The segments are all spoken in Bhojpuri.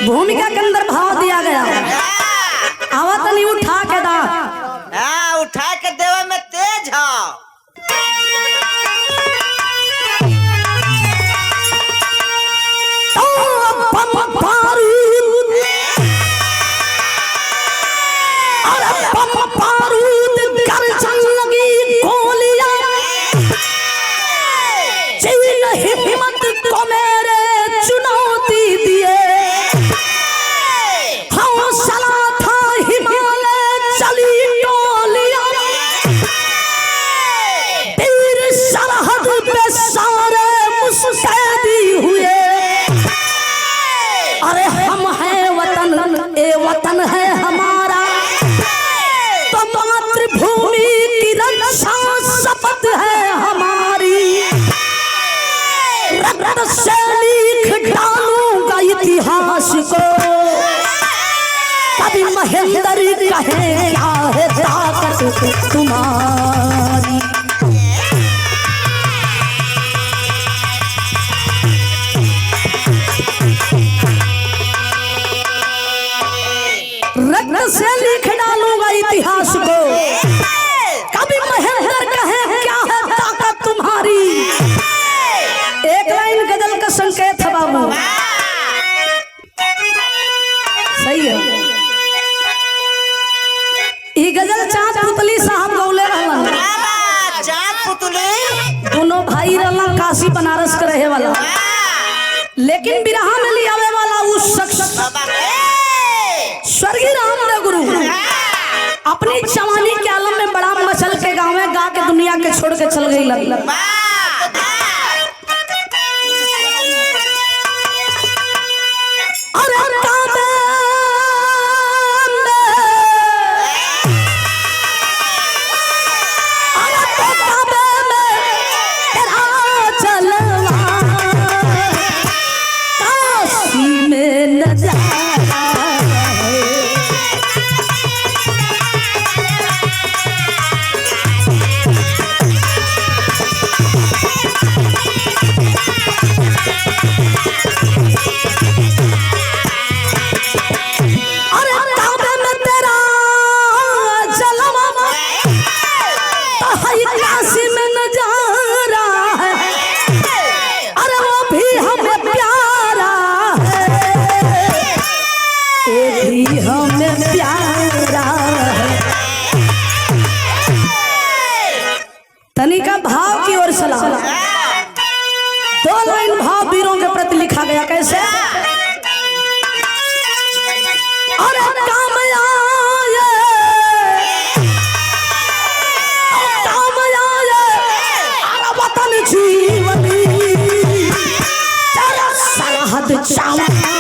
भूमिका के अंदर भाव दिया गया। आवा तनी उठा के दा, उठा के देवा में तेज हो। हिम्मत को मेरे चुनौती दिए, हौसला था हिमालय चली टोलियां, तीर सरहद पे सारे मुस्तैदी हुए। अरे हम हैं वतन, ए वतन है हमारा, तो मातृभूमि की रक्षा शपथ है हमारी। रक्त से लिख डालूंगा इतिहास को, कभी महेंद्र कहे क्या है ताकत तुम्हारी। रक्त से लिख डालूंगा इतिहास को, कभी महेंद्र कहे क्या है ताकत तुम्हारी। एक लाइन गजल का संकेत है बाबू, सही है। ये गजल चाँद पुतली साहब गौले रहलन। चाँद पुतली दोनों भाई रहलन, काशी बनारस के रहे वाला, लेकिन बिरहा में लियावे वाला उस शख्स स्वर्गीय रामदेव गुरु अपनी जवानी के आलम में बड़ा मचल के गाँव में गा के दुनिया के छोड़ के चल गई लग। तनिका भाव की ओर चला। दो लाइन भाव वीरों के प्रति लिखा गया, कैसे? अरे काम आए, काम आए, अरे वतन जीवनी, तेरा सरहद जवानी।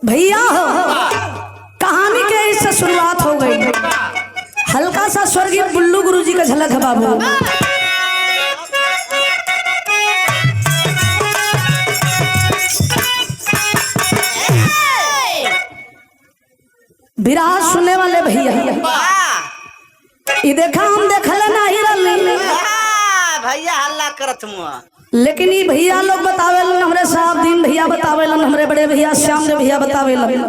भैया कहानी के इससे शुरुआत हो गई। हल्का सा स्वर्गीय बुल्लू गुरुजी का झलक है बाबू। विराज सुनने वाले भैया ये देखा हम देखल नहीं रही भैया हल्ला करत मुआ, लेकिन ये भैया लोग बतावेलन, हमरे साहब दीन भैया बतावेलन, हमरे बड़े भैया श्याम भैया बतावेलन,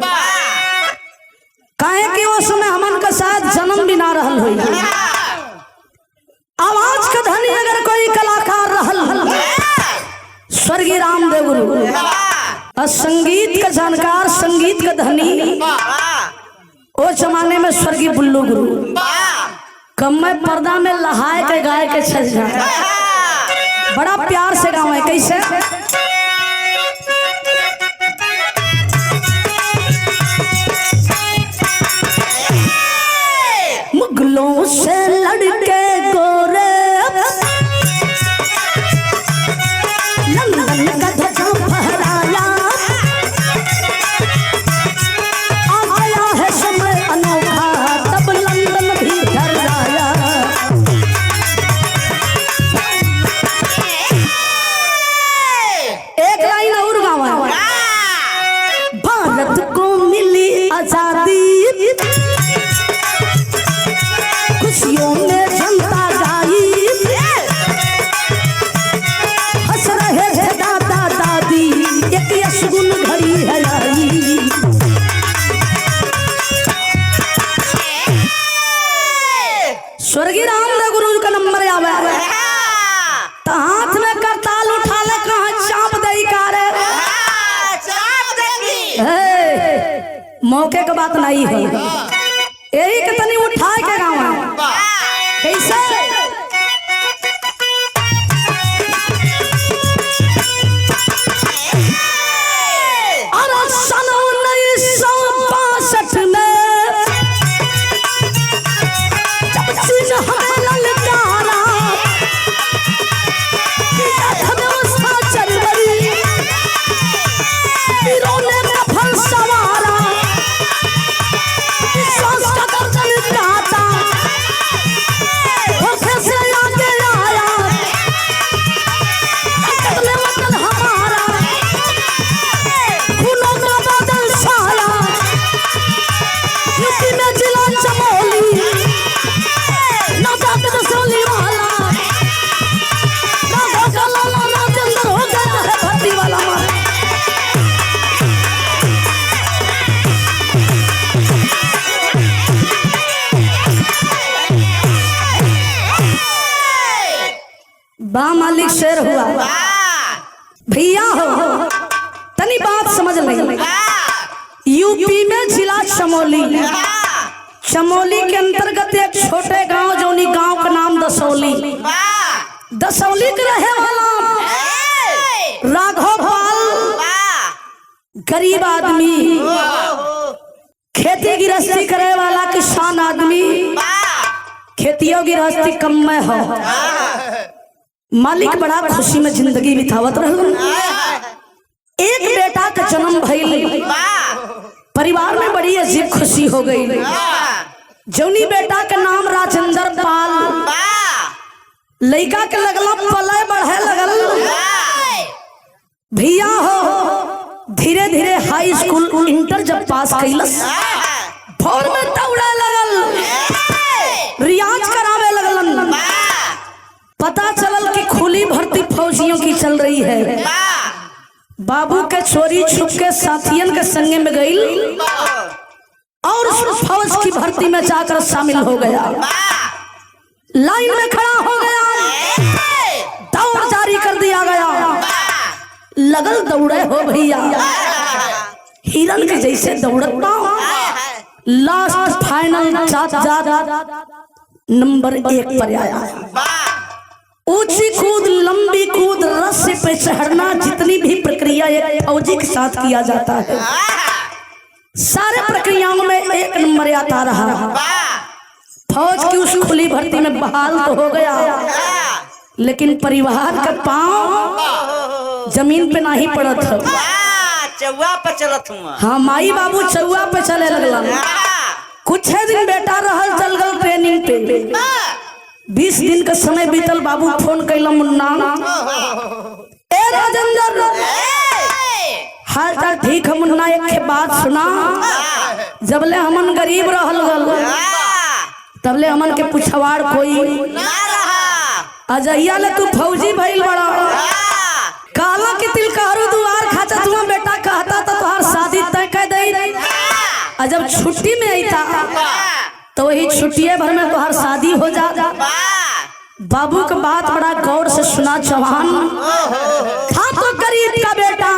काहे कि वो समय हमन का शायद जन्म भी ना रहल हुई। आवाज का धनी अगर कोई कलाकार रहल स्वर्गीय रामदेव गुरु, और संगीत का जानकार, संगीत का धनी वो जमाने में स्वर्गीय बुल्लू गुरु कम में पर्दा में लहाए के गाय के छज बड़ा प्यार से गाँव है। कैसे? मुगलों से लड़के गोरे लंदन का ध्वजा फहराया, आ गया है समय अनोखा तब लंदन भी डराया। एक लाइन और गावा, भारत को मिली आजादी खुशियों में जनता गाई, हंस रहे थे दादा दादी एक यशगुन घड़ी है आई। स्वर्गीय रामदेव गुरु का नंबर आवे तो हाथ में करताल उठा ले, कहाँ चाप दई कारे मौके का बात नहीं है, यही के तनी उठाए के गाँव कैसे? अरे सन 1962 में जब चीज हमें ललकारा, व्यवस्था चल गई, वीरों ने कफन सवारा, विश्वास का गर्दन काटा, धोखे से आगे आया, बदले वतन हमारा, खूनों का बादल छाया, यूपी में जिला चमोली, ना जात रसोली वाला, ना धोखा लाला, ना चंदर हो गया है भट्टी वाला। बा मालिक शेर हुआ भैया हो, तनी बात समझ ले। यूपी में जिला चमोली, चमोली के अंतर्गत एक छोटे गांव जौनी गांव का नाम दसौली, दसौली के रहे वाला राघव पाल गरीब आदमी, खेती गृहस्थी करे वाला किसान आदमी, खेतियों गृहस्थी कम में हो, मालिक बड़ा खुशी में जिंदगी बितावत रहल। एक बेटा का जन्म भइल, परिवार में बड़ी अजीब खुशी हो गई। जौनी बेटा का नाम राजेंद्र पाल, लड़का के लगला पले बढ़े लगल। भैया हो धीरे धीरे हाई स्कूल इंटर जब पास कैलस, फौज में दौड़े लगल, रियाज करावे लगलन। पता चलल कि खुली भर्ती फौजियों की चल रही है। बाबू के चोरी छुप के साथियन के संगे में गई और उस फौज की भर्ती में जाकर शामिल हो गया। लाइन में खड़ा हो गया, दौड़ जारी कर दिया गया, लगल दौड़े हो भैया, हिरन के जैसे दौड़ता, लास्ट फाइनल जात नंबर 1 पर आया। ऊंची कूद, लंबी कूद, रस्से पे चढ़ना, जितनी भी प्रक्रिया एक फौजी के साथ किया जाता है, सारे प्रक्रियाओं में 1 नंबर आता रहा। फौज की उस खुली भर्ती में बहाल तो हो गया, लेकिन परिवार का पांव जमीन पे नहीं पड़त है, चौवा पे चलत हूँ। हाँ, माई बाबू चौवा पे चले लगला। कुछ दिन बेटा रहल, चल गल ट्रेनिंग पे। 20 दिन का समय बीतल, बाबू फोन कैला, मुन्ना ए राजेंद्र, हाल चाल ठीक है मुन्ना, एक बात सुना, जबले हमन गरीब रहल गल तबले हमन के पुछवाड़ कोई अजहिया ले तू फौजी भइल बड़ा, काला के तिल कहरू दुआर खाचा, तुम बेटा कहता तो तुहार शादी तय कर दई, और जब छुट्टी में अइता तो वही छुट्टिए भर में तुहार शादी हो जा। बाबू का बात बड़ा गौर से सुना चौहान, था तो गरीब का बेटा,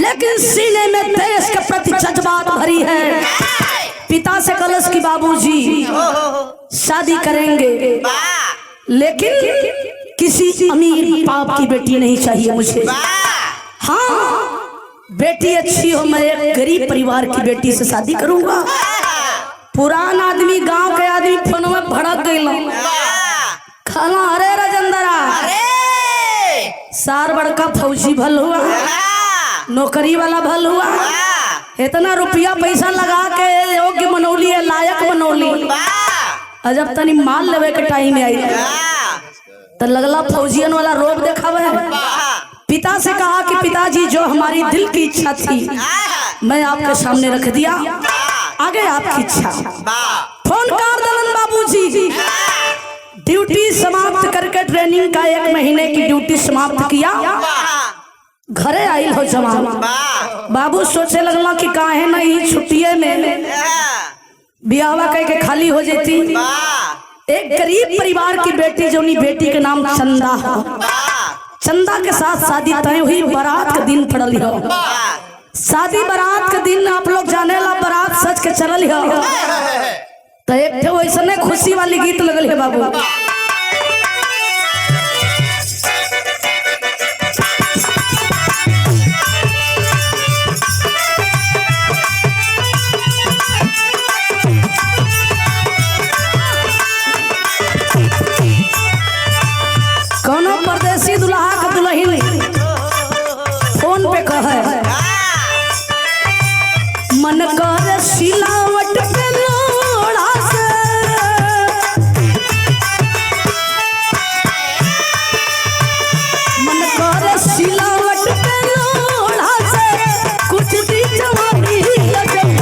लेकिन सीने में देश के प्रति जज्बात भरी है। पिता से कलश की बाबूजी शादी करेंगे, लेकिन किसी अमीर बाप की बेटी नहीं चाहिए मुझे। हाँ, बेटी अच्छी हो, मैं एक गरीब परिवार की बेटी से शादी करूंगा। पुरान आदमी, गांव के आदमी फोन में भड़क गई खाना। अरे राजेंद्रा, सार बड़का फौजी भल हुआ, नौकरी वाला भल हुआ, इतना रुपया पैसा लगा के योग्य मनौली है, लायक मनौली। जब तनी माल लेवे के टाइम में आई तो लगला फौजियन वाला रोब देखावे। पिता से कहा कि पिताजी, जो हमारी दिल की इच्छा थी मैं आपके सामने रख दिया, आगे आपकी इच्छा। फोन कर दलन बाबूजी। ड्यूटी समाप्त करके ट्रेनिंग का 1 महीने की ड्यूटी समाप्त किया, घरे आइल हो जवान। बाबू सोचे लगला कि काहे नहीं छुट्टिए में बियावा कह के खाली हो जाती। एक गरीब परिवार की बेटी, जो बेटी के नाम चंदा हो, चंदा के साथ शादी तय हुई। बारात का दिन पड़ल हो, शादी बारात के दिन आप लोग जाने ला, बारात सच के चलल हो तो एक वैसने खुशी वाली गीत लगल है बाबू। कोनो परदेसी दुल्हा का दुल्हन फोन पे कहे, मन कर सिलावट पे लोड़ा से, मन कर सिलावट पे लोड़ा से, कुछ दी जवानी लगन।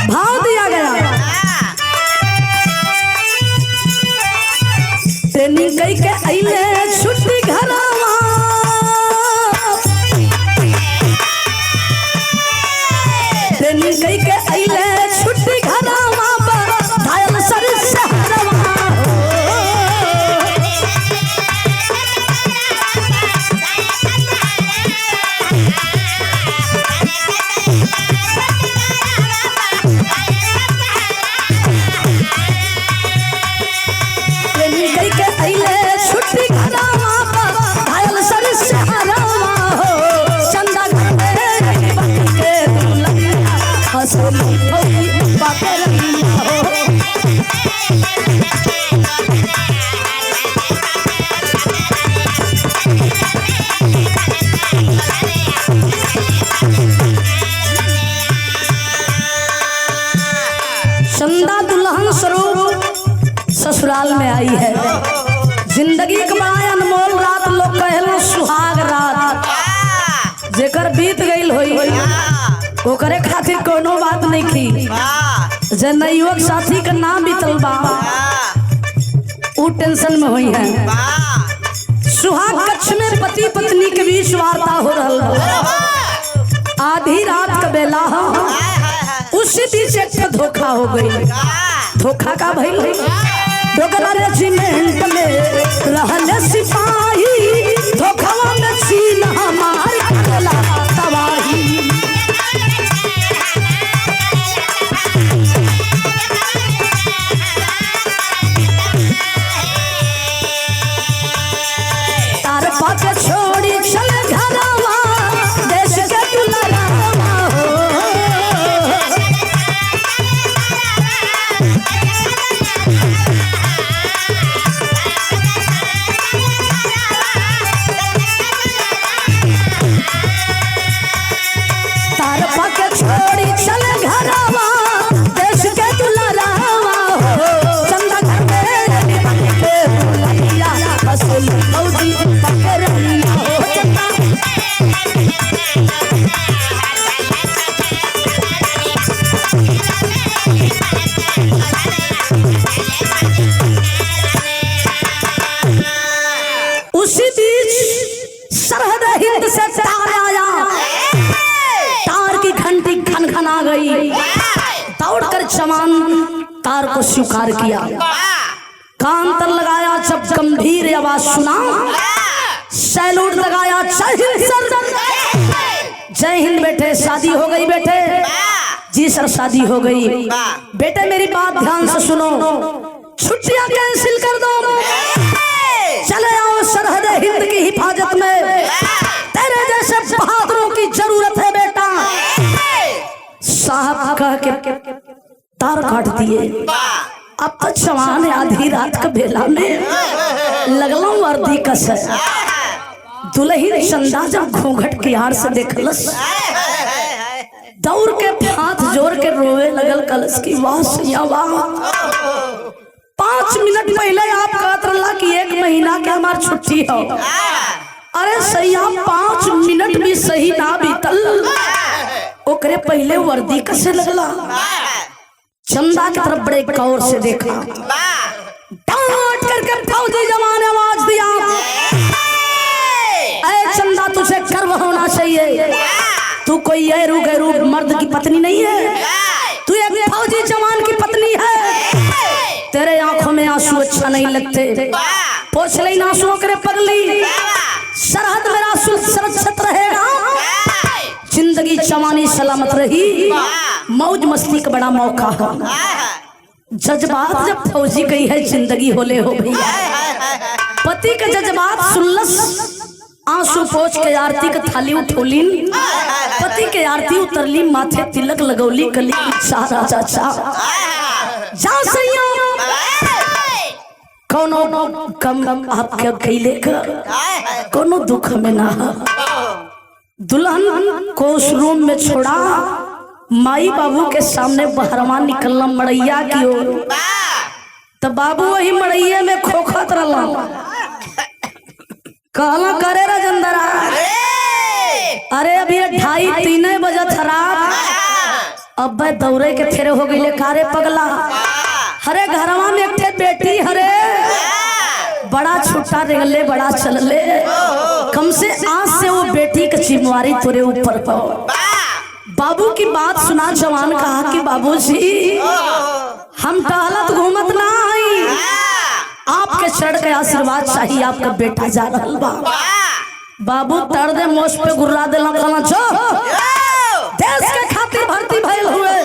भाव दिया गया, ट्रेनिंग कई के अइले छुट्टी घरवा, ट्रेनिंग कई के अइले छुट्टी घरवा, घायल सर शहरवा। चंदा दुल्हन स्वरूप ससुराल में आई है। जिंदगी के बड़ा अनमोल रात, लोग कहलो सुहाग रात, जेकर बीत गई होई ओकरे खातिर कोनो बात नहीं की। जन युवक साथी का नाम बीतल बा, उ टेंशन में हुई है। सुहाग कक्ष में पति पत्नी के बीच वार्ता हो रहा, आधी रात का बेला हो, उसी बीच एक धोखा हो गई। धोखा का भइल, डोगरा रेजिमेंट में रहले सिपाही, धोखावा में सीन हमार करला तबाही। तार पाके छोड़ी चल घरवा, देश के दुलारवा हो। छोड़ी चले घरवा देश के दुलारावा हो चंदा घर में बन के दुल्हनिया हंसली फौजी पकड़िया हो चंदा उसी बीच सरहद हिंद से तार आया तार की घंटी खनखना गई दौड़कर जवान तार को स्वीकार किया कान तर लगाया जब गंभीर आवाज सुना सैल्यूट लगाया जय हिंद सर जय हिंद बेटे शादी हो गई बेटे जी सर शादी हो गई बेटे मेरी बात ध्यान से सुनो छुट्टियां कैंसिल कर दो चले आओ सरहद हिंद की हिफाजत में तेरे जैसे बहादुरों की जरूरत है बेटा साहब कह के तार काट दिए अब तो जवान है आधी रात का बेला में लगला वर्दी कस दुल्हन चंदा जब घूंघट की आड़ से देखलस दौड़ के हाथ जोड़ के रोवे लगल कलश की वाह सैया वाह 5 मिनट पहले आप कहत रहा कि 1 महीना के हमार छुट्टी हो अरे सैया 5 मिनट भी सही ना बीतल ओकरे पहले वर्दी कसे लगला चंदा की तरफ बड़े गौर से देखा डांट करके फौजी जवान आवाज दिया अरे चंदा तुझे गर्व होना चाहिए तू कोई ऐरू गैरू मर्द की पत्नी नहीं है तू एक फौजी जवान की पत्नी है तेरे आंखों में आंसू अच्छा नहीं लगते पोछ ले आंसुओं करे पगली सरहद मेरा सुरक्षित रहेगा जिंदगी जवानी सलामत रही मौज मस्ती का बड़ा मौका है जज्बात जब फौजी गई है जिंदगी होले हो भैया पति का जज्बात सुनलस आंसू पोछ के आरती का थाली उठोलीन पति के आरती उतरली माथे तिलक लगौली कली चाचा चाचा जा सैया कोनो कम आपके कैले का कोनो दुख में ना दुल्हन को उस रूम में छोड़ा माई बाबू के सामने बहरवा निकलना मड़ैया की ओर तो बाबू वही मड़ैये में खोखत रहा कहला करे राजेंद्रा अरे अभी 2:30-3 बजे रात अब दौड़े के फेरे हो गई कारे पगला हरे घरवा में एक बेटी हरे बड़ा छोटा रेगले बड़ा चलले कम से आज से वो बेटी की जिम्मेवारी तुरे ऊपर पाओ बाबू की बात सुना जवान कहा कि बाबूजी हम टहलत घूमत ना आई आपके चढ़ के आशीर्वाद चाहिए आपका बेटा जा रहा बा बाबू तर दे मोश पे गुर्रा देला कहना जो देश के खातिर भर्ती भइल हुए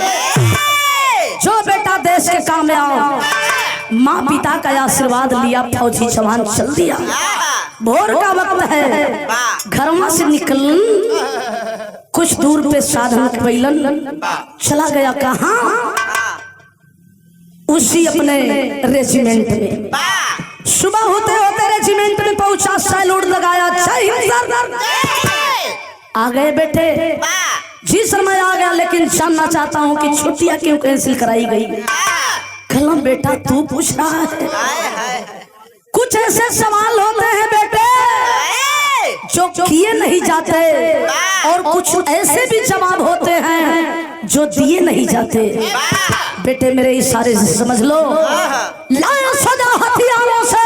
जो बेटा देश के काम में आओ माँ पिता का आशीर्वाद लिया फौजी जवान चल दिया भोर का वक्त है घरवा से निकलन कुछ दूर पे साधन कैलन चला गया कहाँ उसी अपने रेजिमेंट में सुबह होते होते रेजिमेंट में पहुंचा सैल्यूट लगाया आ गए बेटे जी सर मैं आ गया लेकिन जानना चाहता हूँ कि छुट्टियां क्यों कैंसिल कराई गई कलम बेटा तू पूछ रहा है कुछ ऐसे सवाल होते हैं बेटे जो किए नहीं जाते और कुछ ऐसे भी जवाब होते हैं जो दिए नहीं जाते बेटे मेरे इशारे से समझ लो लायस हो जाओ हथियारों से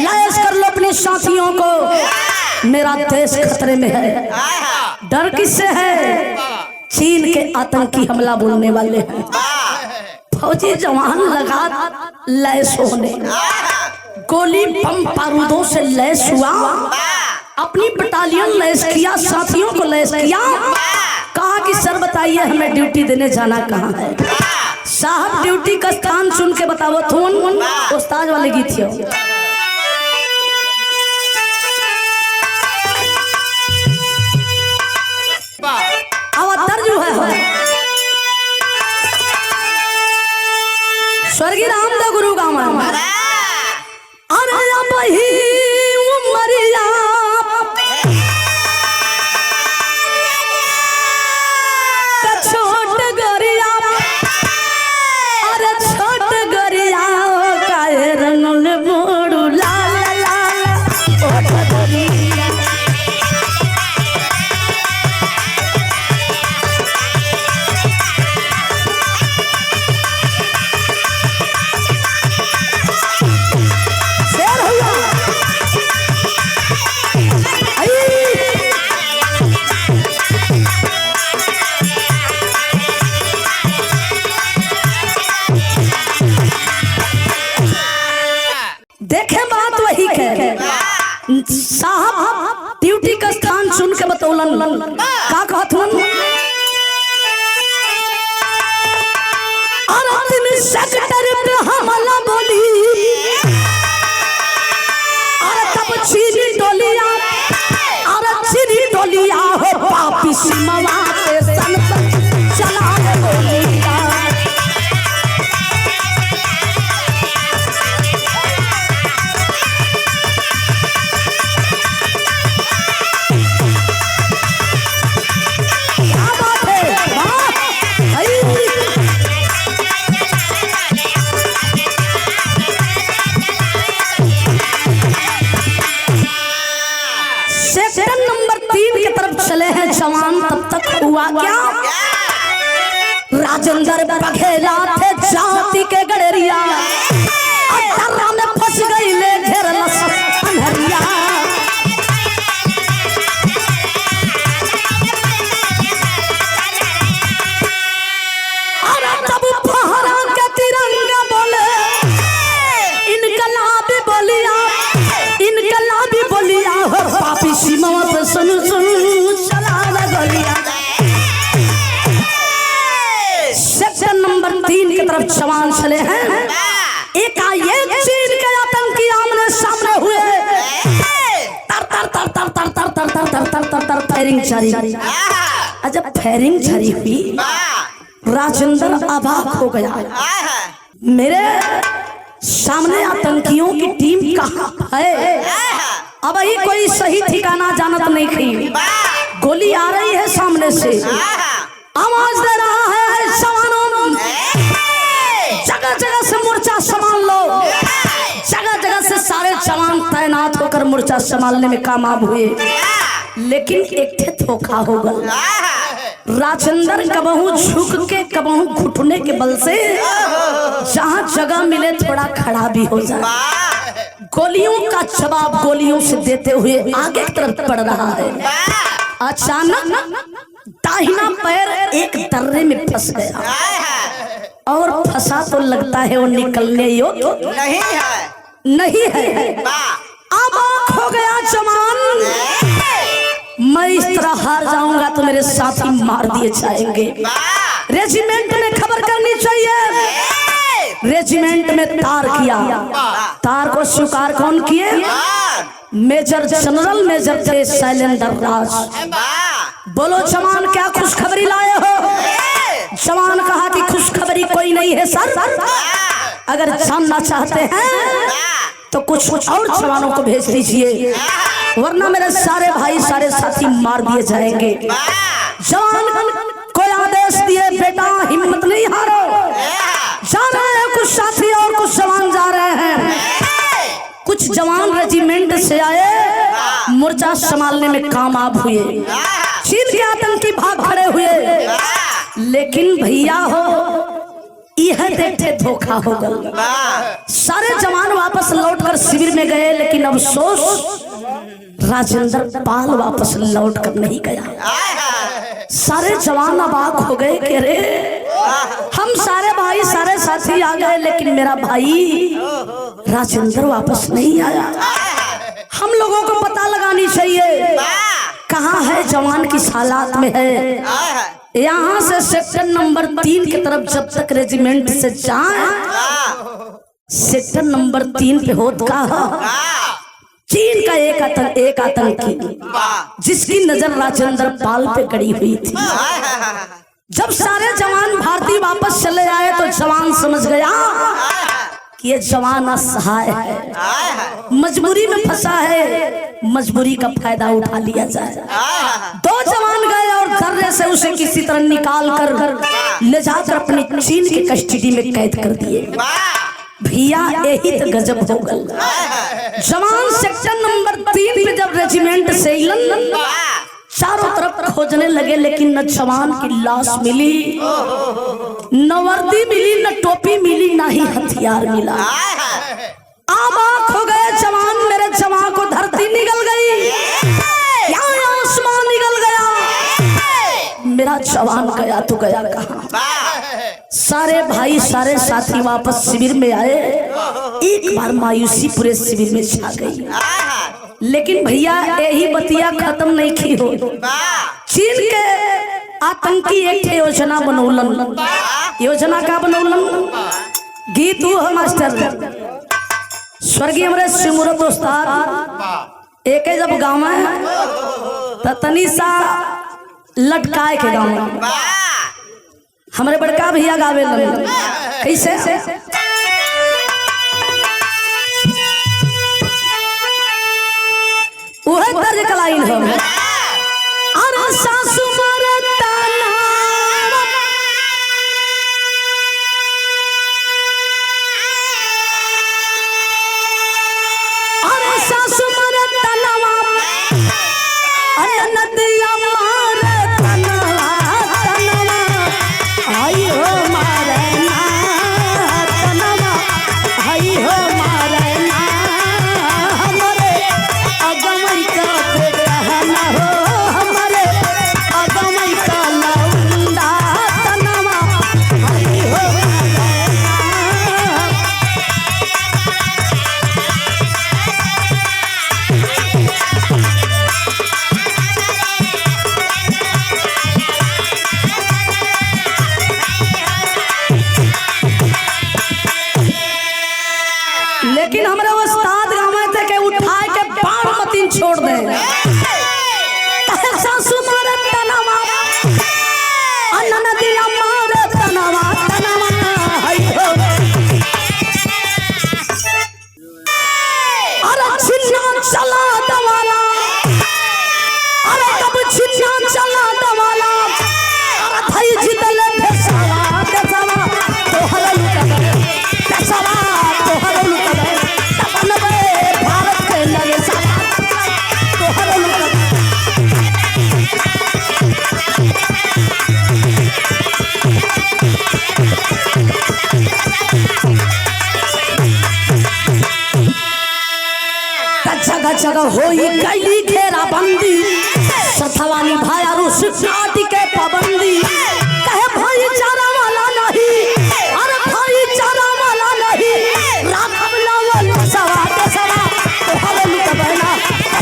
लायस कर लो अपने साथियों को मेरा देश खतरे में है डर किससे है चीन के आतंकी हमला बोलने वाले हैं फौजी जवान लगा लैस होने गोली बम बारूदों से लैस हुआ अपनी बटालियन लैस किया साथियों को लैस किया कहा कि सर बताइए हमें ड्यूटी देने जाना कहाँ है साहब ड्यूटी का स्थान चुन के बताओ थोन उस्ताद वाले गीत हो स्वर्गीय रामदेव गुरु गामा अरे बही उमरिया का कहत हूँ और दिन सेक्टर पे हमला बोली और तब चीनी डोलिया और चीनी डोलिया हो पापी सिमवा पे सन चला बोलिया सेक्टर नंबर 3 की तरफ चले हैं जवान। तब तक हुआ क्या, राजेंद्र बघेला थे जाति के गड़रिया अड्डा में फंस गई ले घेरलस अनहरिया और तब फहरा के तिरंगा बोले इनकलाबी बोलिया इनकलाबी बोलिया हो पापी सीमा पे सुन सुन चला गलिया। सेक्टर नंबर 3 की तरफ जवान चले हैं। एकाएक चीन के आतंकी आमने सामने हुए तर तर तर तर तर तर तर तर तर तर तर तर फायरिंग जारी। जब फायरिंग जारी हुई राजेंद्र अबाक हो गया, मेरे सामने आतंकियों की टीम कहाँ है। अब ही कोई सही ठिकाना जानत नहीं थी, गोली आ रही है सामने से, आवाज दे रहा है जवानों जगह जगह से मोर्चा संभाल लो। जगह जगह से सारे जवान तैनात होकर मोर्चा संभालने में कामयाब हुए, लेकिन एक थे धोखा होगा। राजेंद्र कबहू झुक के कबहू घुटने के बल से जहाँ जगह मिले थोड़ा खड़ा भी हो जाए। गोलियों का जवाब गोलियों से देते हुए आगे की तरफ बढ़ रहा है। अचानक दाहिना पैर एक दर्रे में फंस गया और फंसा तो लगता है वो निकलने योग्य नहीं है। अब हो गया जवान, मैं इस तरह हार जाऊंगा तो मेरे साथी मार दिए जाएंगे। रेजिमेंट में खबर करनी चाहिए। रेजिमेंट में तार किया, तार को स्वीकार कौन किए? मेजर जनरल मेजर थे शैलेंद्र राज। बोलो जवान क्या खुशखबरी लाए हो? जवान कहा कि खुशखबरी कोई नहीं है सर, अगर जानना चाहते हैं तो कुछ और जवानों को भेज दीजिए, वरना मेरे सारे भाई सारे साथी मार दिए जाएंगे। जवान को आदेश दिए, बेटा हिम्मत नहीं हारो, जा रहे हैं कुछ साथी और कुछ जवान जा रहे हैं। कुछ जवान रेजिमेंट से आए, मोर्चा संभालने में कामयाब हुए। चीन के आतंकी भाग खड़े हुए, लेकिन भैया हो यह देखते धोखा हो गया। सारे जवान वापस लौटकर शिविर में गए, लेकिन अफसोस राजेंद्र पाल वापस लौट कर नहीं गया। सारे जवान अबाक हो गए कि अरे हम सारे भाई सारे साथी आ गए, लेकिन मेरा भाई राजेंद्र वापस नहीं आया। हम लोगों को पता लगानी चाहिए कहाँ है जवान, किस हालात में है। यहाँ से सेक्टर नंबर 3 की तरफ जब तक रेजिमेंट से जाए, सेक्टर नंबर 3 पे होत का चीन का एक आतंकी जिसकी नजर राजेंद्र पाल पे गड़ी हुई थी। जब सारे जवान भारतीय वापस चले आए तो जवान समझ गया कि ये जवान असहाय है, मजबूरी में फंसा है, मजबूरी का फायदा उठा लिया जाए। 2 जवान गए और दर्रे से उसे किसी तरह निकाल कर ले जाकर अपनी चीन की कस्टडी में कैद कर दिए। भैया यही तो गजब हो गया। जवान सेक्टर नंबर 3 पे जब रेजिमेंट से चारों तरफ खोजने लगे, लेकिन न जवान की लाश मिली, न वर्दी मिली, न टोपी मिली, न ही हथियार मिला। आबाक हो गए जवान, मेरे जवान को धरती निगल गई, आसमान निगल गया, मेरा जवान गया तो गया कहाँ। सारे भाई सारे साथी वापस शिविर में आए। एक बार मायूसी पूरे शिविर में छा गई, लेकिन भैया यही बतिया खत्म नहीं की हो। चीन के आतंकी एक योजना बनौलन। योजना का बनौलन? गीत वो है मास्टर स्वर्गीय हमारे सिमरत उस्ताद एक जब गाँव में तो तनी सा लटकाए के गाँव में हमारे बड़का भैया गावे लगे। कैसे? वह तर्ज का लाइन हो अरे सासु मरता अरे सासु मरता नवा अरे नदिया मारता नवा आई हो मारे ना तनवा आई हो मारे ना हमारे अगमई का कहना हो हमारे अगमई का लौंडा तनवा आई हो मारे ना। लेकिन हमारे उस्ताद गाँव थे के उठाए के बाण मतीन छोड़ दे सासु मारे तनवा नदिया मारे तनवा हाय हो अरे छिन्ना चला दवाला अरे कब छिन्ना चला दवाला अरे थई जितले फेसावा देसावा तोहर लुका देसावा तोहर लुका तपनबे भारत के लगे सावा तोहर लुका। जगह जगह होई गई घेरा बंदी सथवानी भाया रुस नाटी के पाबंदी कहे भाई चारा वाला नहीं अरे भाई चारा वाला नहीं राखब लावल सवा के सवा तो हवे लुक बहना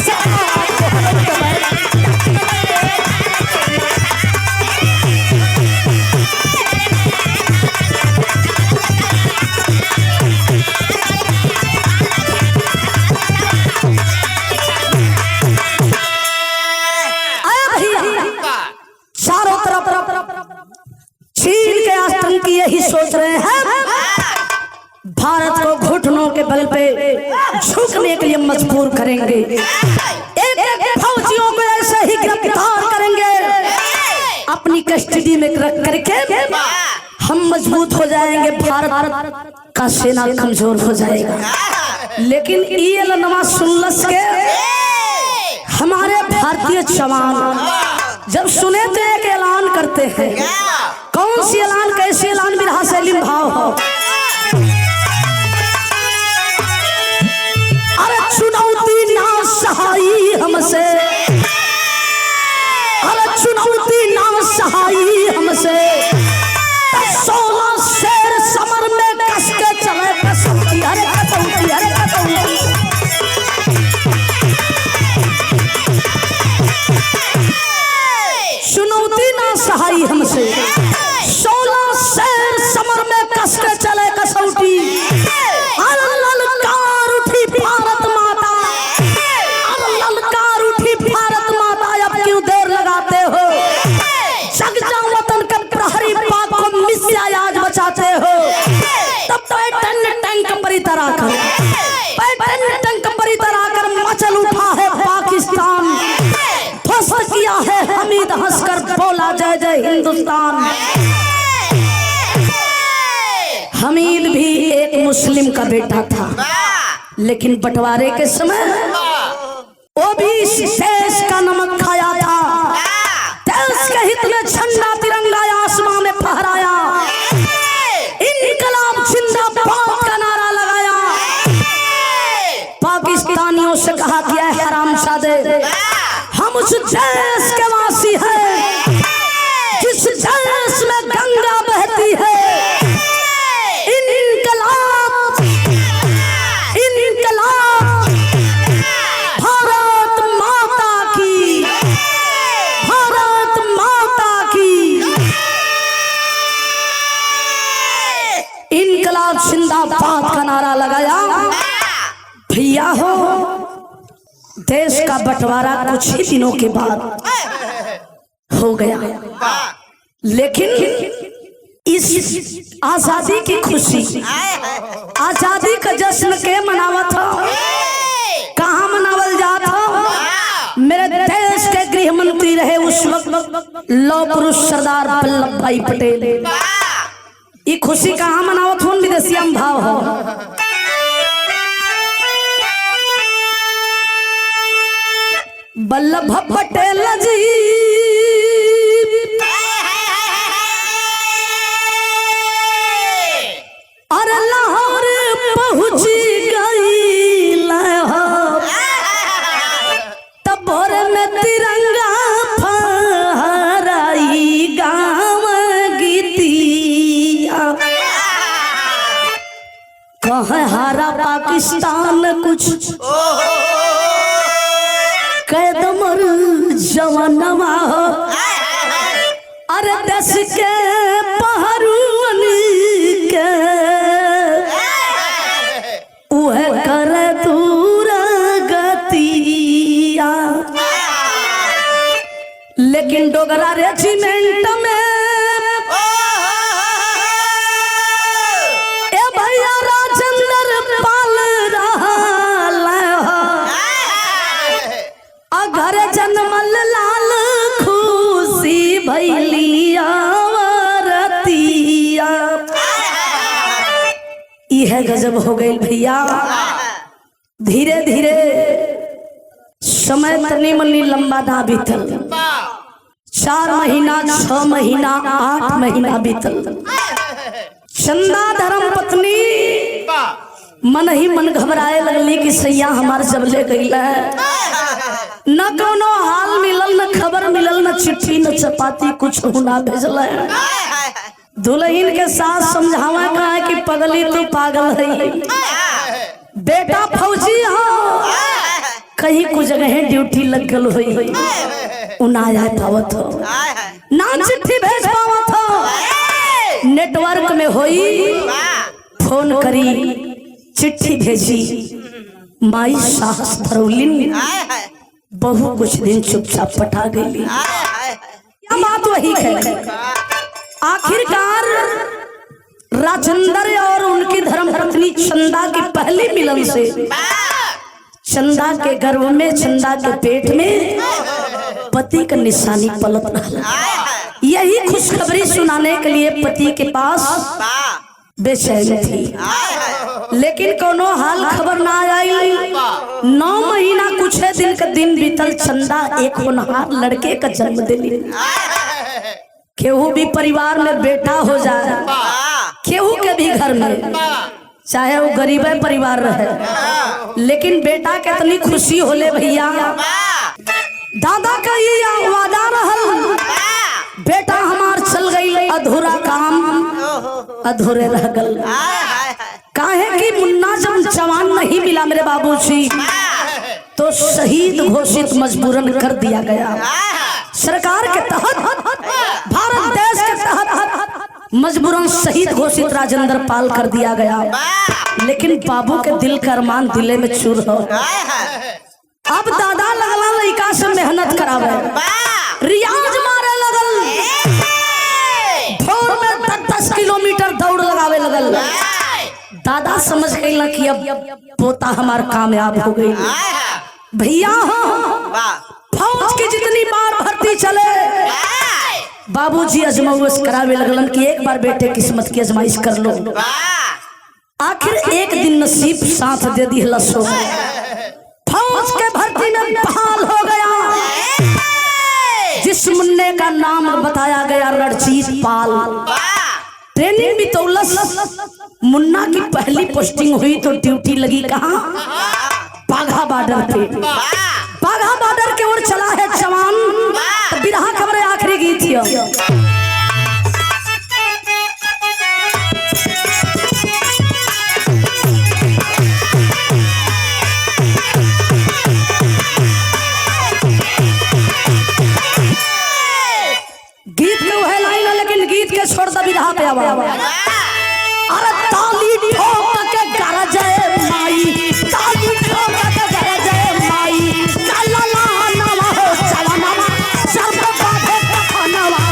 सवा तो हवे लुक बहना। चारों तरफ चीन के आतंकी यही सोच रहे हैं भारत को घुटनों के बल पे झुकने के लिए मजबूर करेंगे। एक फौजियों को ऐसे ही गिरफ्तार करेंगे अपनी कस्टडी में रख करके हम मजबूत हो जाएंगे, भारत का सेना कमजोर हो जाएगा। लेकिन ये नवा सुनलस के हमारे भारतीय जवान जब सुने तो एक ऐलान करते हैं। कौन सी ऐलान, कैसे ऐलान? बिरहा सलीम भाव हो अरे चुनौती ना सहाई हमसे अरे चुनौती ना सहाई हमसे 16 शेर समर में कस के चले कसौटी अरे कसौटी अरे कसौटी चुनौती ना सहाई हमसे 16 शेर समर में कस के चले कसौटी ललकार उठी भारत माता ललकार उठी भारत माता अब क्यों देर लगाते हो जग जाओ वतन के प्रहरी पाक को मिस्या आज बचाते हो तब तो टंक परी तरह कर टंक परी तरह कर मचल उठा है पाकिस्तान ध्वस्त किया है हमीद हंसकर बोला जय जय हिंदुस्तान। हमीद भी एक मुस्लिम का बेटा था लेकिन बंटवारे के समय वो भी देश का नमक खाया था। देश के हित में झंडा तिरंगा आसमां में फहराया, इनकलाब जिंदाबाद का नारा लगाया। पाकिस्तानियों से कहा गया है हरामजादे हम उस देश के वासी हैं जिस देश में गंगा बहती है। इनकलाब इनकलाब भारत माता की भारत जिंदाबाद का नारा लगाया। भैया हो, देश का बंटवारा कुछ ही दिनों के बाद हो गया, लेकिन इस आजादी की खुशी, आजादी का जश्न के मनावत हो, कहाँ मनावल जात हो? मेरे देश के गृह मंत्री रहे उस वक्त लौह पुरुष सरदार वल्लभ भाई पटेल। ये खुशी कहाँ मनावत हो? विदेशिया में भाव हो। वल्लभ पटेल जी अरे लाहौर पहुंच गई तब भोर में तिरंगा फहराई गाँव गीतिया। कहे हारा पाकिस्तान कुछ कैदमर जवानवा हो, अरे देश के पहरुअन के उहे करे दूर गतिया। लेकिन डोगरा रेजिमेंट में ए भैया राजेंद्र पाल रहा घर जनमल लाल खुशी भैलिया रतिया। यह गजब हो गई भैया। धीरे धीरे समय तनी मनी लंबा ना बीतल, 4 महीना 6 महीना 8 महीना बीतल। चंदा धर्म पत्नी मन ही मन घबराए लगली कि सैया हमार जब ले गई न कोनो हाल मिलल, न खबर मिलल, न चिट्ठी न चपाती कुछ ना भेजल। दुल्हन के साथ समझावा कहा कि पगली तू पागल है, बेटा फौजी हो, कहीं कुछ जगह ड्यूटी लग गल हुई ना आ पावत हो, ना चिट्ठी भेज पावत हो। नेटवर्क में हुई, फोन करी, चिट्ठी भेजी, माई साहस धरौलिन, बहु कुछ दिन चुपचाप पटा गई। बात वही है। आखिरकार राजेंद्र और उनकी धर्मपत्नी चंदा की पहली मिलन से चंदा के गर्भ में, चंदा के पेट में पति का निशानी पलट रहा। यही खुशखबरी सुनाने के लिए पति के पास बेचैन थी, लेकिन कोनो हाल खबर ना आई। 9 महीना कुछ दिन का दिन बीतल। चंदा एक होनहार लड़के का जन्म दिली। केहू भी परिवार में बेटा हो जाए, केहू के भी घर में, चाहे वो गरीब परिवार रहे, लेकिन बेटा के इतनी खुशी होले भैया। दादा का ये वादा रहल, बेटा हमार चल गई, अधूरा काम अधूरे रह गल। काहे कि मुन्ना जब जवान नहीं मिला मेरे बाबूजी तो शहीद घोषित मजबूरन कर दिया गया। सरकार के तहत, भारत देश के तहत मजबूरन शहीद घोषित राजेंद्र पाल कर दिया गया। लेकिन बाबू के दिल का अरमान दिले में चूर हो। अब दादा लगला लड़का से मेहनत करावे, रियाज मारे लगल, भोर में 10 किलोमीटर दौड़ लगावे लगल। दादा समझ गई कि अब पोता हमार कामयाब हो गई। भैया फौज की जितनी बार भर्ती चले, बाबूजी अजमाइश करावे लगलन कि एक बार बेटे किस्मत की अजमाइश कर लो। आखिर एक दिन नसीब साथ दे दी लसो, फौज के भर्ती में बहाल हो गया। जिस मुन्ने का नाम बताया गया रणजीत पाल, ट्रेनिंग भी तौलस। मुन्ना की पहली पोस्टिंग हुई तो ड्यूटी लगी कहाँ? बाघा बॉर्डर पे। बाघा बॉर्डर के ओर चला है जवान, बिरहा खबरें आखिरी गीत है। गीत में वह लाइन है, लेकिन गीत के छोड़ द बिरहा पे आवा। अरे ताली ठोक के गरजे माई, ताली ठोक के गरजे माई, चला नवा हो चला नवा, सर पे बांधे कफनवा।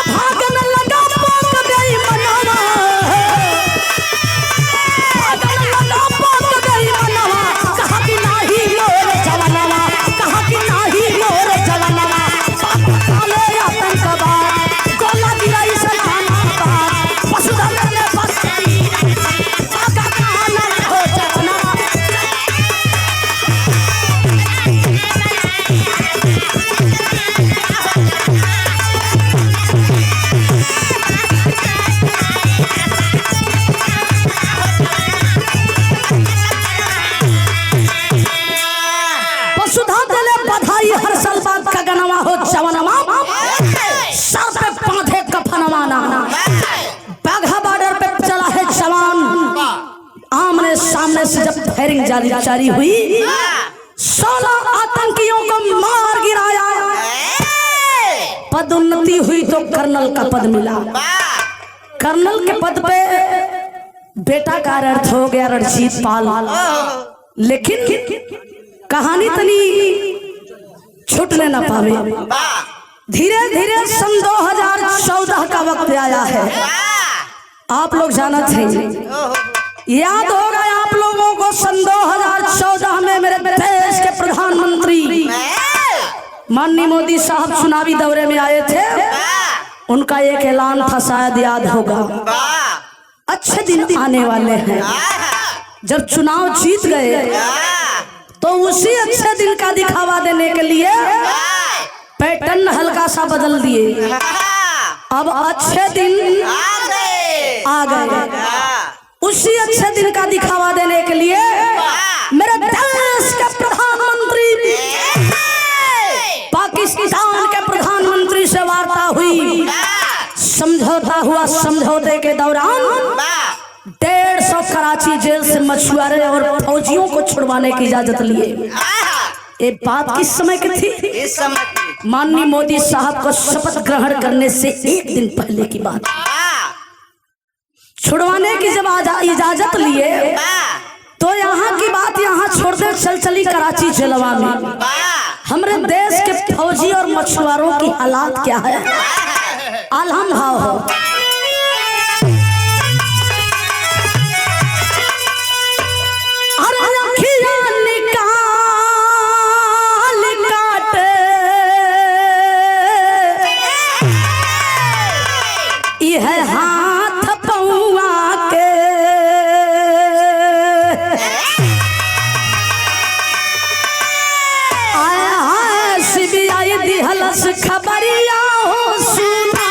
भागने लगा पोक गई मनवा, भागने लगा पोक गई मनवा, कहा कि नाही मोर जवनवा, कहा कि नाही मोर जवनवा। काले आतंकवाद गोला गिराई से खाना बात, पशुधन ने बस्ती काका काना हो जवनवा। वसुधा दिले बधाई हर साल बाद का गनवा हो जवनवा, सर पे बांधे कफनवा ना। बाघा बॉर्डर पे चला है जवान, आमने सामने से जब फायरिंग जारी हुई, 16 आतंकियों को मार गिराया। पदोन्नति हुई तो कर्नल का पद मिला। कर्नल के पद पे बेटा का अर्थ हो गया रणजीत पाल। लेकिन कहानी तनी छूटने न पावे। धीरे धीरे सन 2014 का वक्त आया है। आप लोग जाना थे, याद होगा आप लोगों को, सन 2014 में मेरे देश के प्रधानमंत्री माननीय मोदी साहब चुनावी दौरे में आए थे। उनका एक ऐलान था, शायद याद होगा, अच्छे दिन आने वाले हैं। जब चुनाव जीत गए तो उसी अच्छे दिन का दिखावा देने के लिए पैटर्न हल्का सा बदल दिए। अब अच्छे दिन आ गए। उसी अच्छे दिन का दिखावा देने के लिए मेरे देश के प्रधानमंत्री पाकिस्तान के प्रधानमंत्री से वार्ता हुई। समझौता हुआ। समझौते के दौरान 150 कराची जेल से मछुआरे और फौजियों को छुड़वाने की इजाजत लिए। ये बात किस समय की थी? इस समय माननीय मोदी साहब को शपथ ग्रहण करने से एक दिन पहले की बात। छुड़वाने की जब इजाजत लिए तो यहाँ की बात यहाँ छोड़ दे, चल चली कराची जेलवा में। हमारे देश के फौजी और मछुआरों की हालात क्या है? आलम भाव हो। है हाथ पौआ के आया सीबीआई दिहलस खबरिया हो सुना।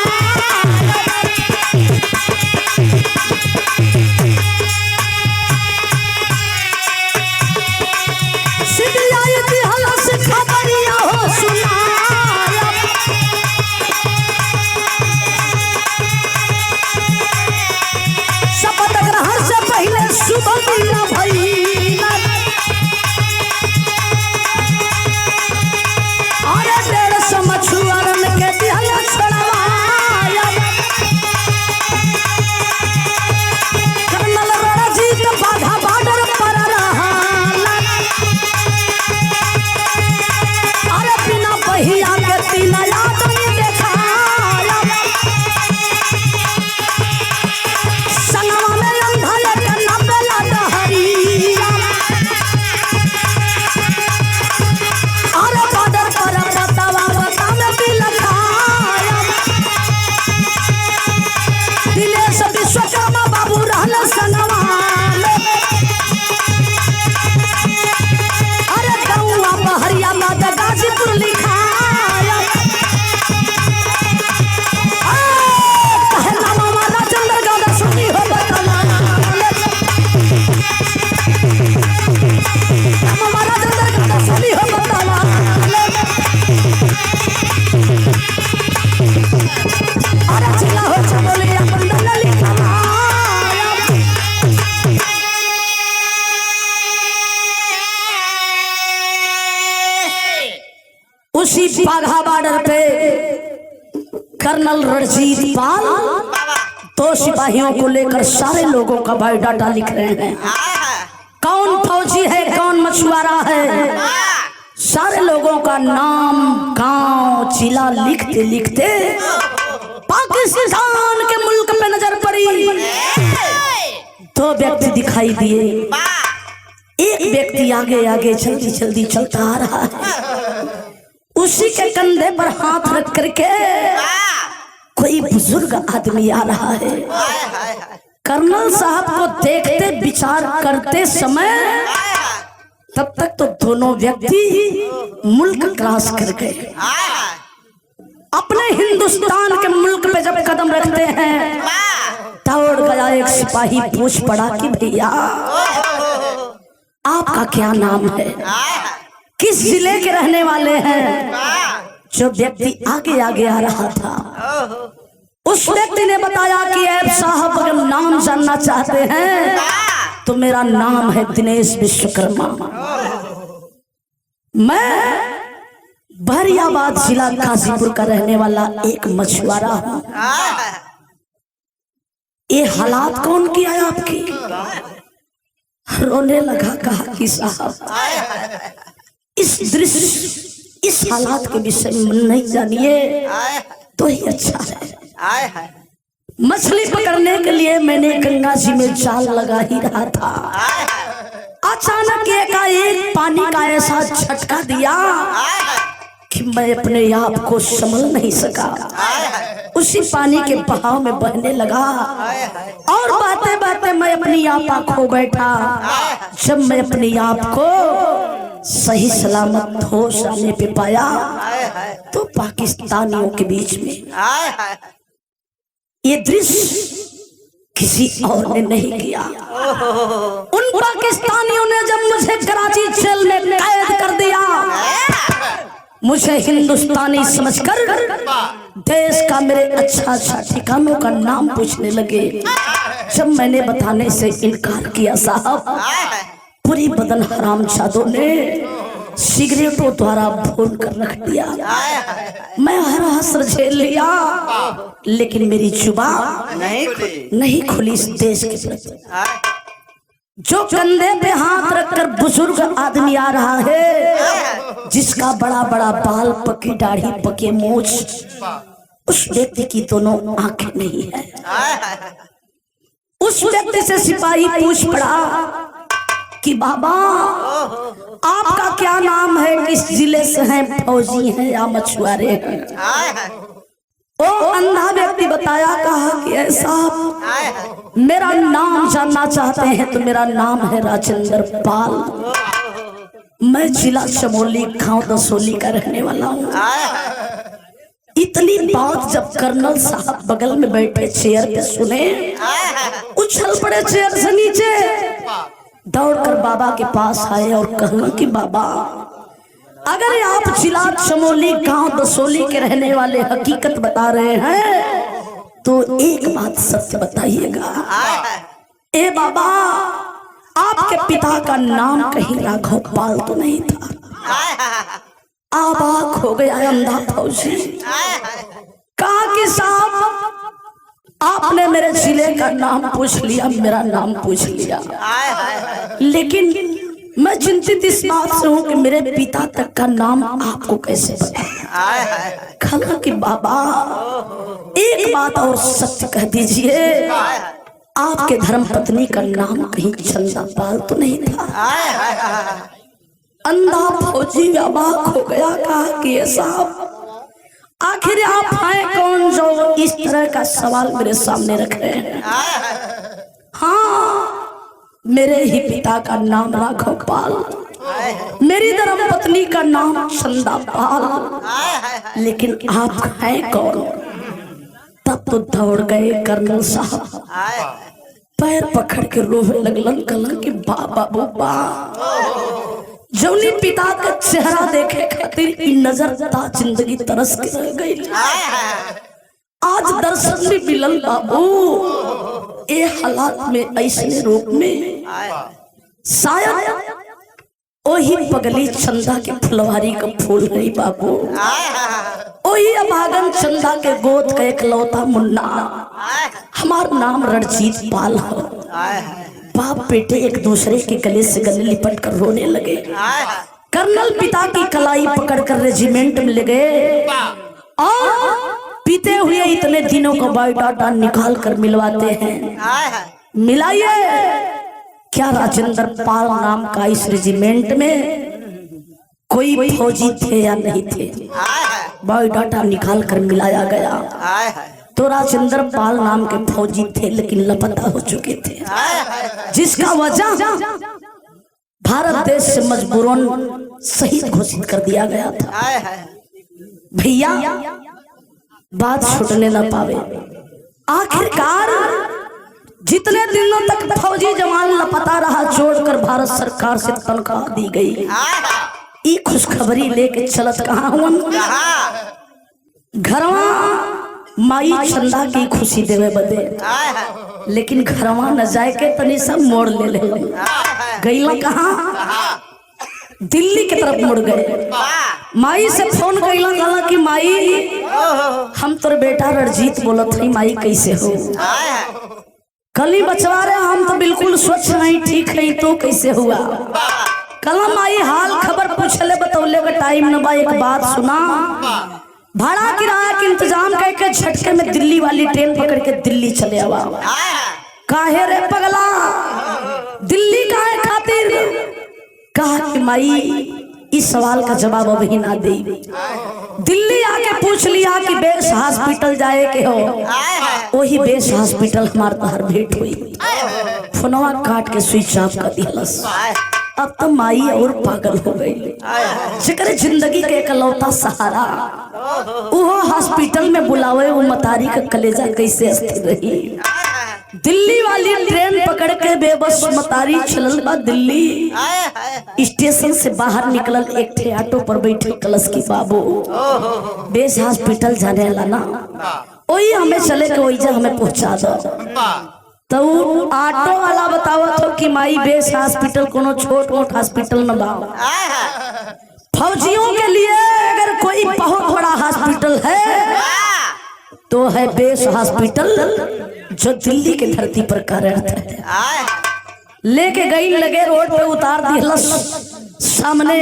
कर्नल रणजीत पाल दो सिपाहियों को लेकर सारे लोगों का बायोडाटा लिख रहे हैं। कौन फौजी है, कौन मछुआरा है, सारे लोगों का नाम, गांव, जिला लिखते लिखते पाकिस्तान के मुल्क पे नजर पड़ी। दो व्यक्ति दिखाई दिए। एक व्यक्ति आगे आगे जल्दी जल्दी चलता आ रहा है। उसी के कंधे पर हाथ रख करके कोई बुजुर्ग आदमी आ रहा है। कर्नल साहब को देखते विचार करते समय तब तक तो दोनों व्यक्ति मुल्क क्रॉस कर गए। अपने हिंदुस्तान के मुल्क पे जब कदम रखते हैं दौड़ गया एक सिपाही, पूछ पड़ा कि भैया आपका क्या नाम है, किस जिले के रहने वाले हैं। जो व्यक्ति आगे आगे आ रहा था उस व्यक्ति ने बताया कि ऐब साहब अगर नाम जानना चाहते हैं तो मेरा नाम है दिनेश विश्वकर्मा। मैं बहरियाबाद जिला गाजीपुर का रहने वाला एक मछुआरा हूँ। ये हालात कौन किया है आपकी? रोने लगा, कहा कि साहब इस दृश्य, इस हालात के विषय में नहीं जानिए तो ही अच्छा है। मछली पकड़ने के लिए मैंने गंगा जी में जाल लगा ही रहा था। अचानक एकाएक पानी का ऐसा झटका दिया कि मैं अपने आप को संभल नहीं सका। उसी पानी के बहाव में बहने लगा और बातें बातें मैं अपनी आपा खो बैठा। जब मैं अपनी आप को सही सलामत होश आने पे पाया तो पाकिस्तानियों के बीच में ये दृश्य किसी और ने नहीं किया। उन पाकिस्तानियों ने जब मुझे कराची जेल में कैद कर दिया, मुझे हिंदुस्तानी समझकर देश का मेरे अच्छा अच्छा ठिकानों का नाम पूछने लगे। जब मैंने बताने से इनकार किया साहब, पूरी बदन हरामजादों ने सिगरेटों द्वारा भून कर रख दिया। मैं हर हसर झेल लिया लेकिन मेरी जुबान नहीं खुली इस देश के प्रति। जो कंधे पे हाथ रखकर बुजुर्ग आदमी आ रहा है, जिसका बड़ा बड़ा बाल, पकी दाढ़ी, पके मूछ, उस व्यक्ति की दोनों आंखें नहीं है। उस व्यक्ति से सिपाही पूछ पड़ा कि बाबा आपका क्या नाम है, किस जिले से हैं, फौजी हैं या मछुआरे हैं। वो अंधा व्यक्ति बताया, कहा कि ऐसा मेरा नाम जानना चाहते हैं तो मेरा नाम है राजेंद्र पाल। मैं जिला चमोली, गांव दसोली का रहने वाला हूँ। इतनी बात जब कर्नल साहब बगल में बैठे चेयर पे सुने, उछल पड़े चेयर से नीचे, दौड़कर बाबा के पास आए और कहा कि बाबा अगर आप जिला चमोली, गांव दसोली के रहने वाले हकीकत बता रहे हैं तो एक बात सत्य बताइएगा। ए बाबा, आपके पिता का नाम कहीं राघव पाल तो नहीं था? आबाक हो गया अंधा फौजी। कहा कि साहब आपने मेरे जिले का नाम पूछ लिया, मेरा नाम पूछ लिया, लेकिन मैं चिंतित इस बात से हूँ कि मेरे पिता तक का नाम आपको कैसे पता? कहा कि बाबा एक बात और सत्य कह दीजिए, आपके धर्म पत्नी का नाम कहीं चंदा पाल तो नहीं था? अंधा फौजी अबाक हो गया। कहा कि साहब आखिर आप हैं कौन जो इस तरह का सवाल मेरे सामने रख रहे हैं? हाँ, मेरे ही पिता का नाम राघव पाल, मेरी धर्म पत्नी का नाम चंदा पाल, लेकिन आप हैं कौन? तब तो दौड़ गए कर्नल साहब, पैर पकड़ के रोने लगलन। कलन कि बाबा बुबा जौनी पिता का चेहरा देखे खातिर नजर ता जिंदगी तरस के रह गई। आज दर्शन भी मिलल बाबू। ए हालात में, ऐसे रूप में शायद वही पगली चंदा के फुलवारी का फूल नहीं बाबू, वही अभागन चंदा के गोद का इकलौता मुन्ना, हमार नाम रणजीत पाल हो। बाप बेटे एक दूसरे के गले से गले लिपट कर रोने लगे। कर्नल पिता की कलाई पकड़कर रेजिमेंट में ले गए और बीते हुए इतने दिनों का बायोडाटा निकाल कर मिलवाते हैं। मिलाइए, क्या राजेंद्र पाल नाम का इस रेजिमेंट में कोई फौजी थे या नहीं थे? बायोडाटा निकाल कर मिलाया गया तो राजेंद्र पाल नाम के फौजी थे, लेकिन लापता हो चुके थे, जिसका वजह भारत देश से मजबूरन शहीद घोषित कर दिया गया था। भैया बात छूटने न पावे। आखिरकार जितने दिनों तक फौजी जवान लापता रहा, छोड़कर भारत सरकार से तनख्वाह दी गई। ई खुशखबरी लेके चलत कहाँ हुआ? घरवा माई चंदा की खुशी देवे बदे, लेकिन घरवा न जाए के तनी सब मोड़ ले गईला। कहाँ? दिल्ली की तरफ मुड़ गए। माई से फोन कईला, कहा कि माई हम तोर बेटा रणजीत बोलत हई, माई कैसे हो? कली बचवा रहे, हम तो बिल्कुल स्वच्छ नहीं, ठीक है, तो कैसे हुआ? कल माई हाल खबर पूछले, बतौले का टाइम न बा। एक बात सुना, भाड़ा किराया के इंतजाम करके झटके में दिल्ली वाली ट्रेन पकड़ के दिल्ली चले आवा। काहे रे पगला, दिल्ली काहे खातिर? कहा कि माई इस सवाल का जवाब अभी ना दे। दिल्ली आके पूछ लिया कि बेस हॉस्पिटल जाए के हो। वही बेस हॉस्पिटल हमारे तहर भेंट हुई। फोनवा काट के स्विच ऑफ कर दिलस। अब तो माई और पागल हो गई। जिक्र जिंदगी के इकलौता सहारा वो हॉस्पिटल में बुलावे, वो मतारी का कलेजा कैसे अस्थिर रही। दिल्ली वाली ट्रेन पकड़ के बेबस मतारी चलल बा दिल्ली। स्टेशन से बाहर निकलल, एक ठे ऑटो पर बैठे कलश की बाबू बेस हॉस्पिटल जाने ला ना, वही हमें चले के वही हमें पहुंचा दो। तो ऑटो वाला बतावत हो कि माई बेस हॉस्पिटल कोनो छोट मोट हॉस्पिटल न बा। फौजियों के लिए अगर कोई बहुत बड़ा हॉस्पिटल है तो है बेस हॉस्पिटल, जो दिल्ली के धरती पर कार्यरत है। लेके गई, लगे रोड पे उतार दिलस। सामने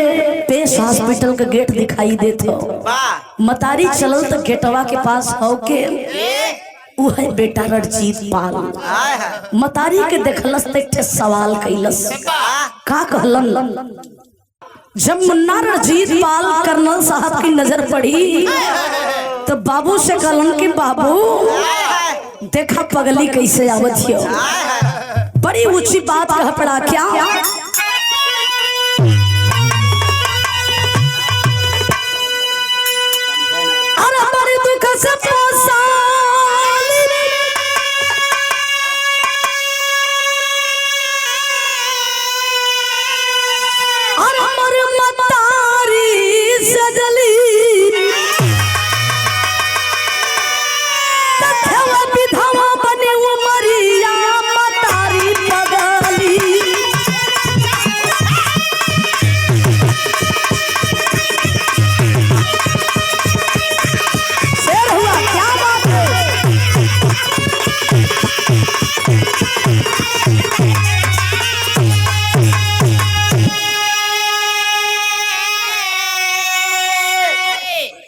बेस हॉस्पिटल का गेट दिखाई देता, मतारी चलल तो गेटवा के पास हो के वो है बेटा रणजीत पाल। मतारी के देखलस तो एक सवाल कैलस। का कहलन? जब मुन्ना रणजीत पाल कर्नल साहब की नजर पड़ी तो बाबू से कहलन कि बाबू देखा पगली कैसे आवत हो। बड़ी ऊंची बात कह पड़ा क्या? अरे बड़ी दुख से पोसा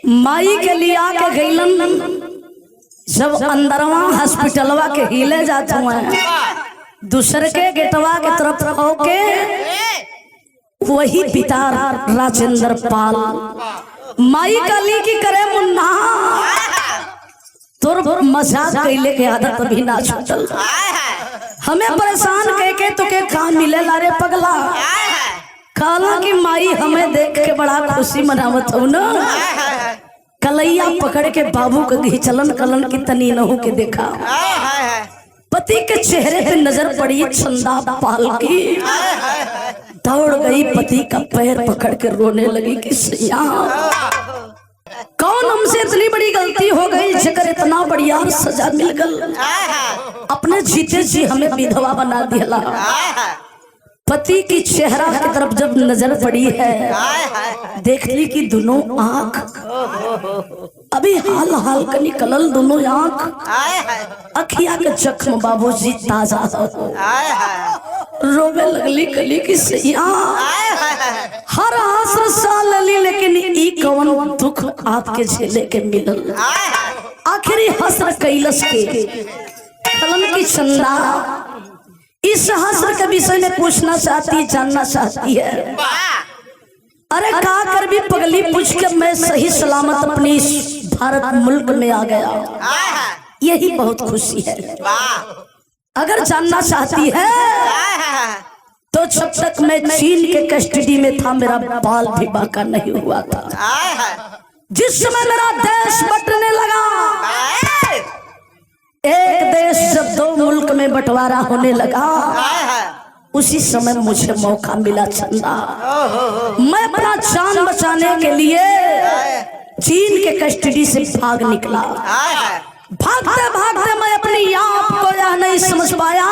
माई के लिए आके गईलन। जब अंदरवा हॉस्पिटलवा के हिले जात हुए, दूसरे के गेटवा के तरफ होके वही पिता राजेंद्र पाल माई कली की करे मुन्ना तोर मजाक कैले के आदत भी ना छूटल। हमें परेशान कह के तो के काम मिले रे पगला। कहला कि माई हमें देख के बड़ा खुशी मनावत हो ना। कलैया पकड़ के बाबू के घिचलन कलन की तनी नहू के देखा। पति के चेहरे पे नजर पड़ी चंदा पाल की। दौड़ गई, पति का पैर पकड़ के रोने लगी कि सैया कौन हमसे इतनी बड़ी गलती हो गई, जकर इतना बढ़िया सजा मिल गल। अपने जीते जी हमें विधवा बना दिया। पति की चेहरा की तरफ जब नजर पड़ी है, देख ली कि दोनों आंख अभी हाल हाल का निकलल, दोनों आंख अखिया के जख्म बाबूजी ताजा हो, रोवे लगली गली की सैया हर आसर साल लली, लेकिन ई कवन दुख आपके झेले के मिलल। आखिरी हसर कैलस के कलन की चंदा इस हसर के विषय में पूछना चाहती है, जानना चाहती है। अरे का कर भी पगली पूछ के मैं सही सलामत अपनी इस भारत मुल्क में आ गया, यही बहुत खुशी है। अगर जानना चाहती है तो जब तक मैं चीन के कस्टडी में था मेरा बाल भी बाका नहीं हुआ था। जिस समय मेरा देश बंटने लगा, एक देश जब दो मुल्क में बंटवारा होने लगा, उसी समय मुझे मौका मिला चंदा। मैं अपना जान बचाने के लिए चीन के कस्टडी से भाग निकला। भागते भागते मैं अपनी आप को यह नहीं समझ पाया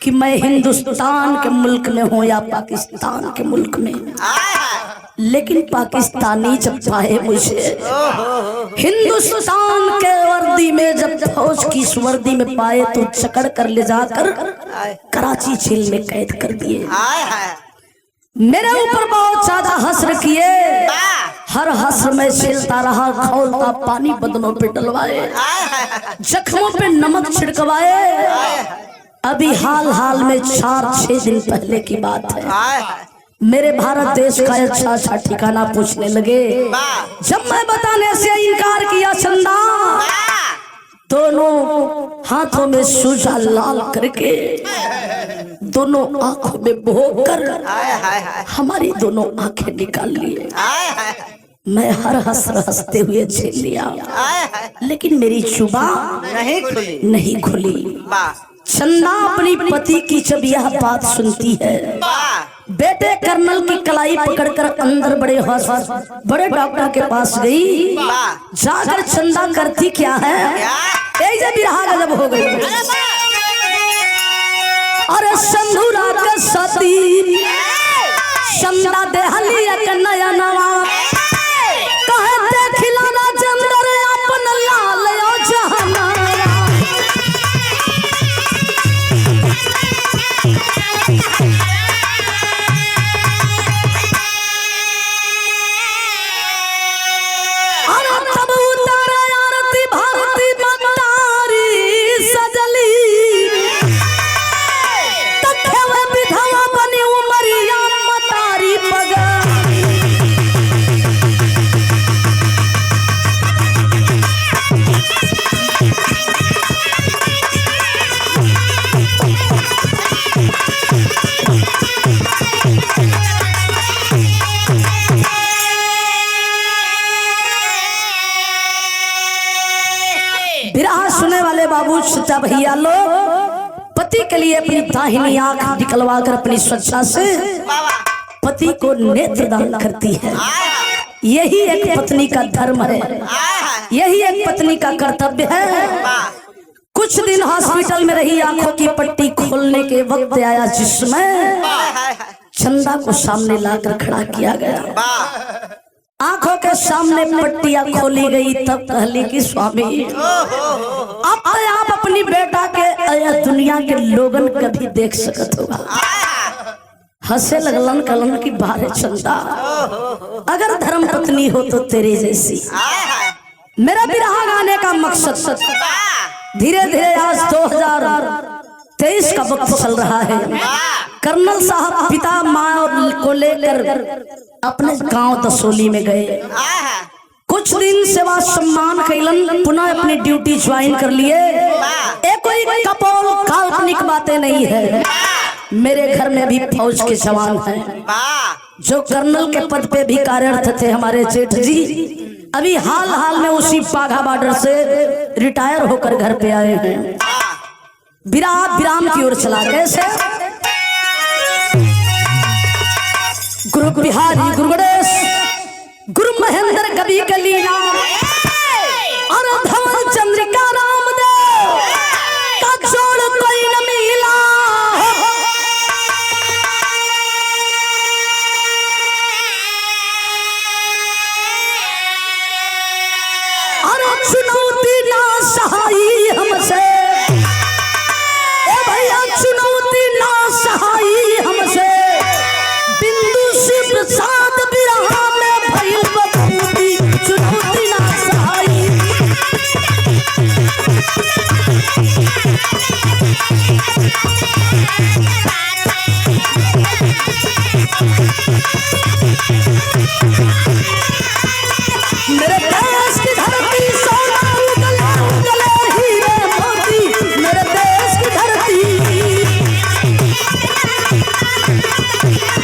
कि मैं हिंदुस्तान के मुल्क में हूँ या पाकिस्तान के मुल्क में। लेकिन पाकिस्तानी जब पाए मुझे हिंदुस्तान के वर्दी में, जब फौज की वर्दी में पाए तो चकड़ कर ले जाकर कराची जेल में कैद कर दिए। मेरे ऊपर बहुत ज्यादा हसर किए, हर हसर में झेलता रहा, खौलता पानी बदनों पे डलवाए, जख्मों पे नमक छिड़कवाए। अभी हाल हाल में 4-6 दिन पहले की बात है, मेरे भारत देश का अच्छा ठिकाना पूछने लगे। जब मैं बताने से इनकार किया चंदा, दोनों हाथों में सूजा लाल करके दोनों आंखों में भोंकर हमारी दोनों आंखें निकाल लिए। मैं हर हंसते हुए झेल लिया, लेकिन मेरी जुबान नहीं खुली। चंदा अपनी पति की जब यह बात सुनती है, बेटे कर्नल की कलाई पकड़कर अंदर बड़े डॉक्टर के पास गई। जाकर चंदा करती क्या है, एक जब बिरहा गजब हो गई। अरे संधुरा के सती चंदा देहली एक नया नवा कहते खिलाना चंदर अपन लाल जहाना। बाबू सच्चा भैया लोग पति के लिए अपनी दाहिनी आंख निकलवा कर अपनी स्वेच्छा से पति को नेत्र दान करती है। यही एक पत्नी का धर्म है, यही एक पत्नी का कर्तव्य है। कुछ दिन हॉस्पिटल में रही, आंखों की पट्टी खोलने के वक्त आया जिसमें चंदा को सामने लाकर खड़ा किया गया। आंखों के सामने पट्टियां खोली गई, तब कहली कि स्वामी अब आप अपनी बेटा के दुनिया के लोगन कभी देख सकत होगा। हंसे लगलन कलन की बारे चंदा, अगर धर्म पत्नी हो तो तेरे जैसी। मेरा बिरहा गाने का मकसद धीरे धीरे आज 2023 का वक्त चल रहा है। कर्नल साहब पिता माँ को लेकर अपने गांव दसोली में गए। कुछ दिन सेवा सम्मान कैलन, पुनः अपनी ड्यूटी ज्वाइन कर लिए। एक कोई कपोल काल्पनिक बातें नहीं है। मेरे घर में भी फौज के जवान हैं जो कर्नल के पद पे भी कार्यरत थे। हमारे जेठ जी अभी हाल हाल में उसी बाघा बॉर्डर से रिटायर होकर घर पे आए हैं। विराम की ओर चला कैसे गुरु बिहारी गुरु गणेश गुरु महेंद्र कवि कलीला और धवल चंद्रिका रामदेव का जोड़ कोई न मिला। है